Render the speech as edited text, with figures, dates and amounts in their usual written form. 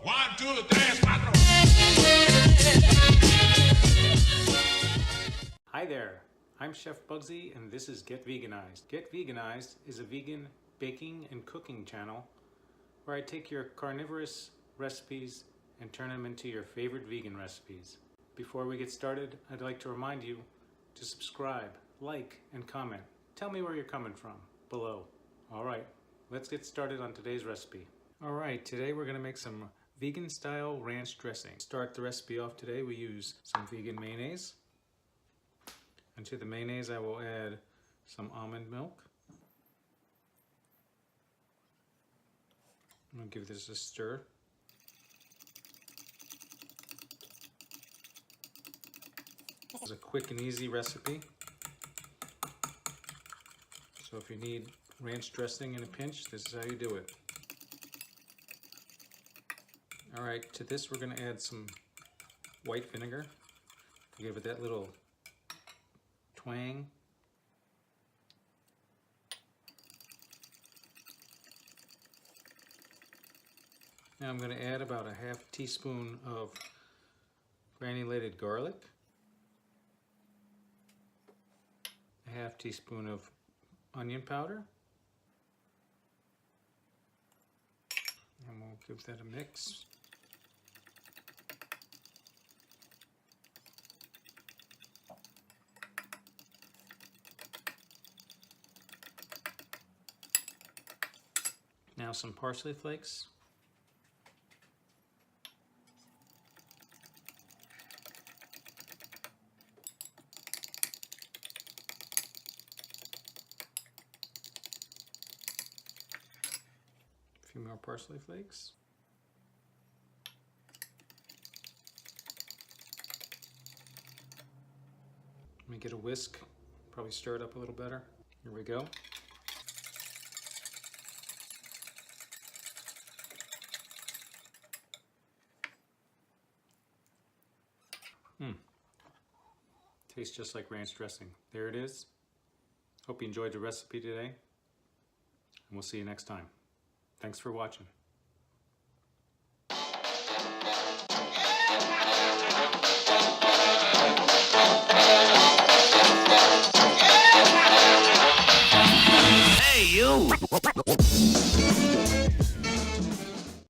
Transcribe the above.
1, 2, 3, 4. Hi there, I'm Chef Bugsy and this is Get Veganized. Get Veganized is a vegan baking and cooking channel where I take your carnivorous recipes and turn them into your favorite vegan recipes. Before we get started, I'd like to remind you to subscribe, like, and comment. Tell me where you're coming from below. Alright, let's get started on today's recipe. Alright, today we're going to make some vegan style ranch dressing. To start the recipe off today, we use some vegan mayonnaise. And to the mayonnaise I will add some almond milk. I'm going to give this a stir. This is a quick and easy recipe. So if you need ranch dressing in a pinch, this is how you do it. Alright, to this we're going to add some white vinegar to give it that little twang. Now I'm going to add about a half teaspoon of granulated garlic, a half teaspoon of onion powder, and we'll give that a mix. Now some parsley flakes. A few more parsley flakes. Let me get a whisk, probably stir it up a little better. Here we go. Tastes just like ranch dressing. There it is. Hope you enjoyed the recipe today, and we'll see you next time. Thanks for watching. Hey, you!